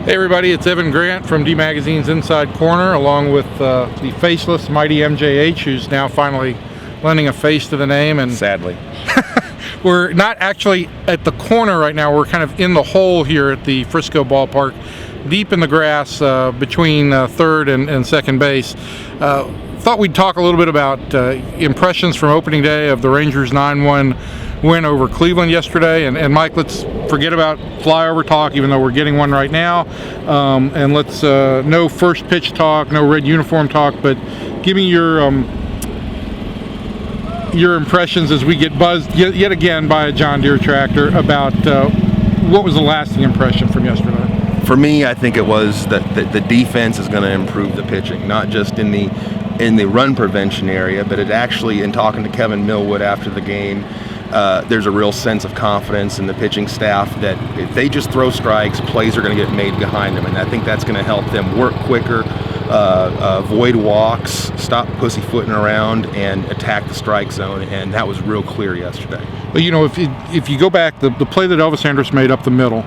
Hey everybody, it's Evan Grant from D Magazine's Inside Corner, along with the faceless mighty MJH, who's now finally lending a face to the name. And sadly, we're not actually at the corner right now. We're kind of in the hole here at the Frisco ballpark, deep in the grass between third and second base. Thought we'd talk a little bit about impressions from opening day of the Rangers 9-1 win over Cleveland yesterday. And Mike, let's forget about flyover talk, even though we're getting one right now. And let's no first pitch talk, no red uniform talk, but give me your impressions as we get buzzed yet again by a John Deere tractor about what was the lasting impression from yesterday. For me, I think it was that the defense is going to improve the pitching, not just in the run prevention area, but it actually, in talking to Kevin Millwood after the game, there's a real sense of confidence in the pitching staff that if they just throw strikes, plays are going to get made behind them, and I think that's going to help them work quicker, avoid walks, stop pussyfooting around, and attack the strike zone, and that was real clear yesterday. Well, you know, if you go back, the play that Elvis Andrus made up the middle,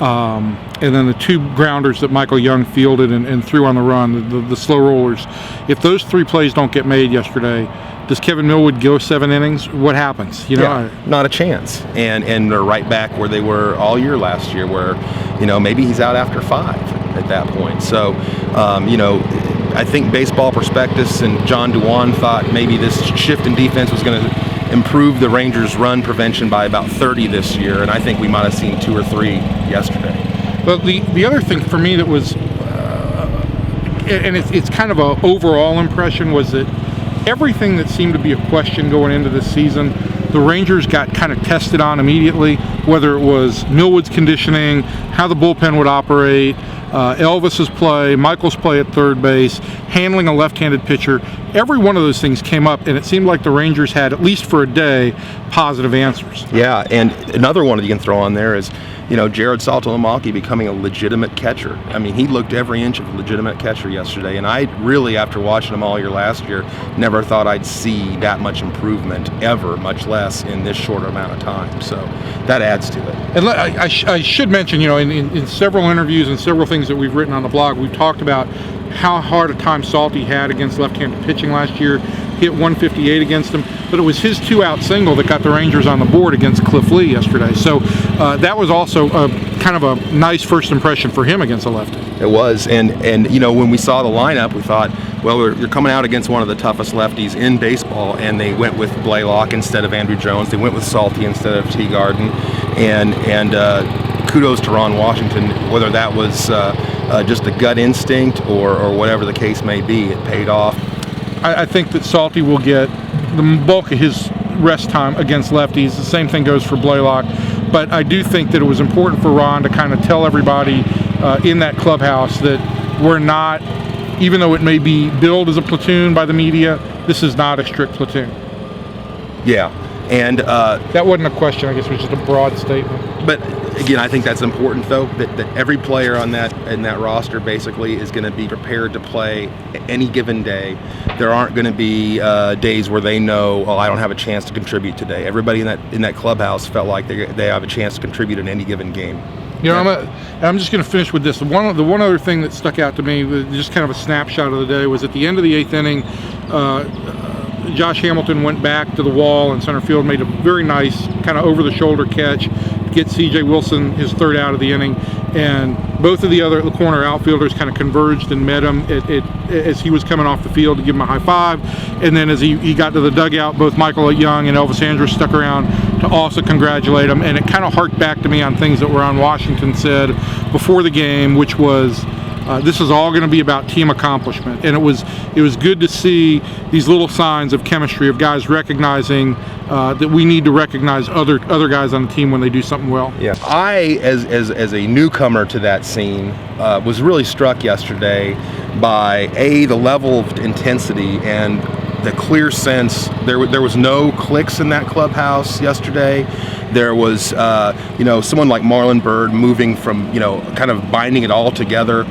and then the two grounders that Michael Young fielded and threw on the run, the slow rollers, if those three plays don't get made yesterday, does Kevin Millwood go 7 innings? What happens? You know, yeah, not a chance. And they're right back where they were all year last year, where, you know, maybe he's out after 5 at that point. So, you know, I think Baseball Prospectus and John Dewan thought maybe this shift in defense was going to improve the Rangers' run prevention by about 30 this year, and I think we might have seen 2 or 3 yesterday. But the other thing for me that was, and it's kind of an overall impression, was that everything that seemed to be a question going into this season, the Rangers got kind of tested on immediately, whether it was Millwood's conditioning, how the bullpen would operate, Elvis's play, Michael's play at third base, handling a left-handed pitcher. Every one of those things came up, and it seemed like the Rangers had, at least for a day, positive answers. Yeah, and another one that you can throw on there is, you know, Jared Saltalamacchi becoming a legitimate catcher. I mean, he looked every inch of a legitimate catcher yesterday, and I really, after watching him all year last year, never thought I'd see that much improvement ever, much less in this short amount of time. So that adds to it. And I should mention, you know, in several interviews and several things that we've written on the blog, we've talked about how hard a time Salty had against left-handed pitching last year. Hit 158 against him, but it was his 2-out single that got the Rangers on the board against Cliff Lee yesterday. So that was also kind of a nice first impression for him against a lefty. It was, and you know, when we saw the lineup, we thought, well, you're coming out against one of the toughest lefties in baseball, and they went with Blaylock instead of Andrew Jones. They went with Salty instead of Teagarden, and kudos to Ron Washington, whether that was just a gut instinct or whatever the case may be, it paid off. I think that Salty will get the bulk of his rest time against lefties. The same thing goes for Blaylock. But I do think that it was important for Ron to kind of tell everybody in that clubhouse that we're not, even though it may be billed as a platoon by the media, this is not a strict platoon. Yeah. And that wasn't a question, I guess it was just a broad statement. But again, I think that's important, though, that every player in that roster basically is going to be prepared to play any given day. There aren't going to be days where they know, oh, I don't have a chance to contribute today. Everybody in that clubhouse felt like they have a chance to contribute in any given game. You know, I'm just going to finish with this. The one other thing that stuck out to me, just kind of a snapshot of the day, was at the end of the 8th inning, Josh Hamilton went back to the wall in center field, made a very nice kind of over-the-shoulder catch to get C.J. Wilson his 3rd out of the inning, and both of the corner outfielders kind of converged and met him as he was coming off the field to give him a high five, and then as he got to the dugout, both Michael Young and Elvis Andrus stuck around to also congratulate him, and it kind of harked back to me on things that Ron Washington said before the game, which was, this is all going to be about team accomplishment, and it was good to see these little signs of chemistry, of guys recognizing that we need to recognize other guys on the team when they do something well. Yeah, I as a newcomer to that scene was really struck yesterday by the level of intensity and the clear sense. There was no cliques in that clubhouse yesterday. There was, someone like Marlon Byrd moving from, kind of binding it all together.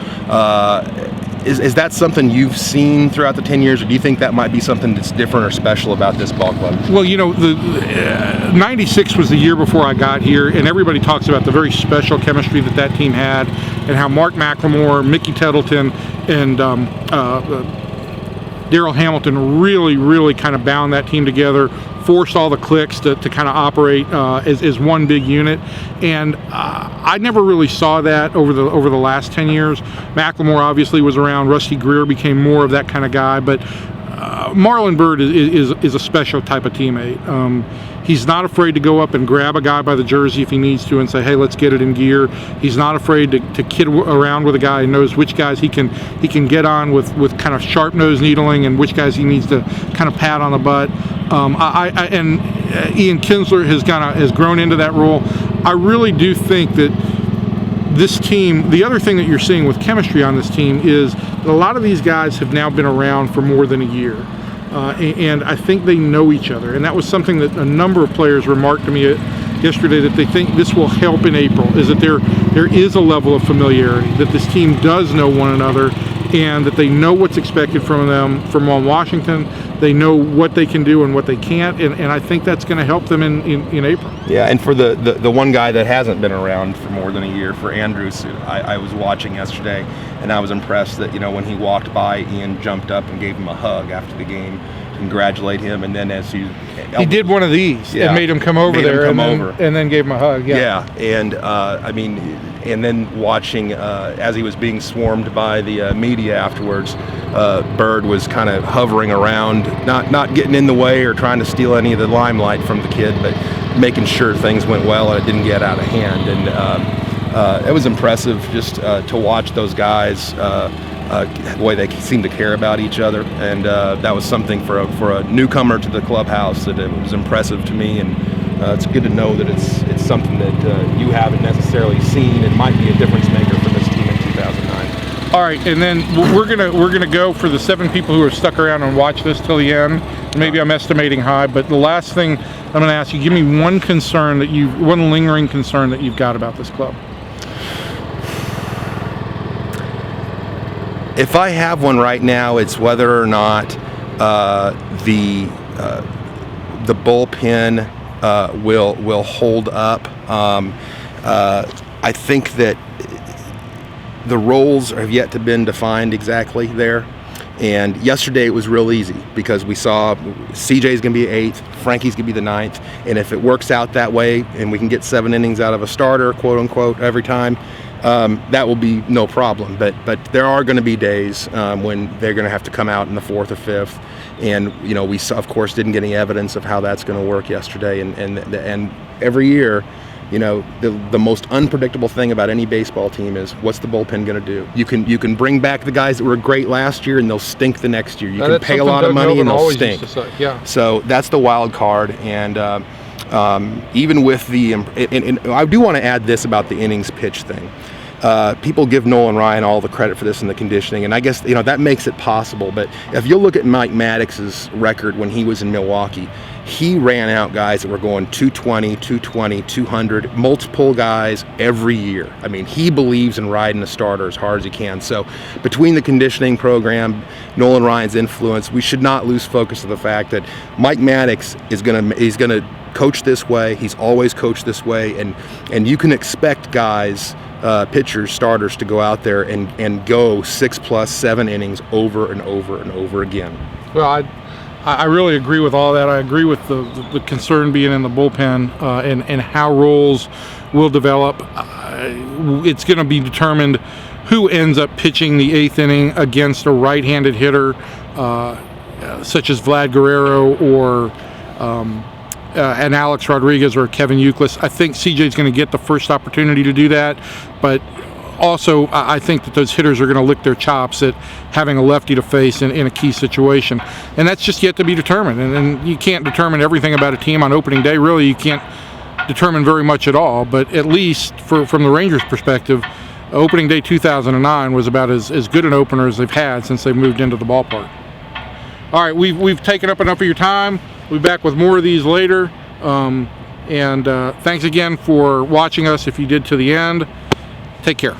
is that something you've seen throughout the 10 years, or do you think that might be something that's different or special about this ball club? Well, the 96 was the year before I got here, and everybody talks about the very special chemistry that team had, and how Mark McLemore, Mickey Tettleton, and Darrell Hamilton really kind of bound that team together, forced all the cliques to kind of operate as one big unit. And I never really saw that over the last 10 years. McLemore obviously was around. Rusty Greer became more of that kind of guy, but Marlon Byrd is a special type of teammate. He's not afraid to go up and grab a guy by the jersey if he needs to and say, hey, let's get it in gear. He's not afraid to kid around with a guy and knows which guys he can get on with kind of sharp nose needling, and which guys he needs to kind of pat on the butt. And Ian Kinsler has grown into that role. I really do think that this team, the other thing that you're seeing with chemistry on this team is that a lot of these guys have now been around for more than a year. And I think they know each other. And that was something that a number of players remarked to me yesterday, that they think this will help in April, is that there is a level of familiarity, that this team does know one another, and that they know what's expected from them from Washington. They know what they can do and what they can't, and I think that's going to help them in April. Yeah, and for the one guy that hasn't been around for more than a year, for Andrews, I was watching yesterday, and I was impressed that, when he walked by, Ian jumped up and gave him a hug after the game, congratulate him, and then as he did one of these, and made him come over there, and then gave him a hug. Yeah, and and then watching as he was being swarmed by the media afterwards, Byrd was kind of hovering around, not getting in the way or trying to steal any of the limelight from the kid, but making sure things went well and it didn't get out of hand. And it was impressive just to watch those guys. The way they seem to care about each other, and that was something for a newcomer to the clubhouse that it was impressive to me, and it's good to know that it's something that you haven't necessarily seen and might be a difference maker for this team in 2009. All right, and then we're gonna go for the 7 people who have stuck around and watched this till the end. Maybe I'm estimating high, but the last thing I'm going to ask you, give me one lingering concern that you've got about this club. If I have one right now, it's whether or not the bullpen will hold up. I think that the roles have yet to been defined exactly there. And yesterday it was real easy because we saw CJ's going to be 8th, Frankie's going to be the 9th, and if it works out that way and we can get 7 innings out of a starter, quote unquote, every time, that will be no problem. But there are going to be days when they're going to have to come out in the 4th or 5th, and we of course didn't get any evidence of how that's going to work yesterday. And every year, the most unpredictable thing about any baseball team is what's the bullpen going to do. You can bring back the guys that were great last year and they'll stink the next year. You can pay a lot of money and they'll stink. Yeah. So that's the wild card. And even with and I do want to add this about the innings pitch thing. People give Nolan Ryan all the credit for this in the conditioning, and I guess that makes it possible. But if you look at Mike Maddox's record when he was in Milwaukee, he ran out guys that were going 220, 220, 200, multiple guys every year. I mean, he believes in riding the starter as hard as he can. So between the conditioning program, Nolan Ryan's influence, we should not lose focus of the fact that Mike Maddox is going to coach this way. He's always coached this way, and you can expect guys, pitchers, starters, to go out there and go 6+, 7 innings over and over and over again. Well, I really agree with all that. I agree with the concern being in the bullpen and how roles will develop. It's going to be determined who ends up pitching the 8th inning against a right-handed hitter such as Vlad Guerrero or an Alex Rodriguez or Kevin Youkilis. I think CJ's going to get the first opportunity to do that, but also I think that those hitters are going to lick their chops at having a lefty to face in a key situation, and that's just yet to be determined. And you can't determine everything about a team on opening day. Really, you can't determine very much at all, but at least from the Rangers' perspective, opening day 2009 was about as good an opener as they've had since they've moved into the ballpark. All right, we've taken up enough of your time. We'll be back with more of these later. And thanks again for watching us if you did to the end. Take care.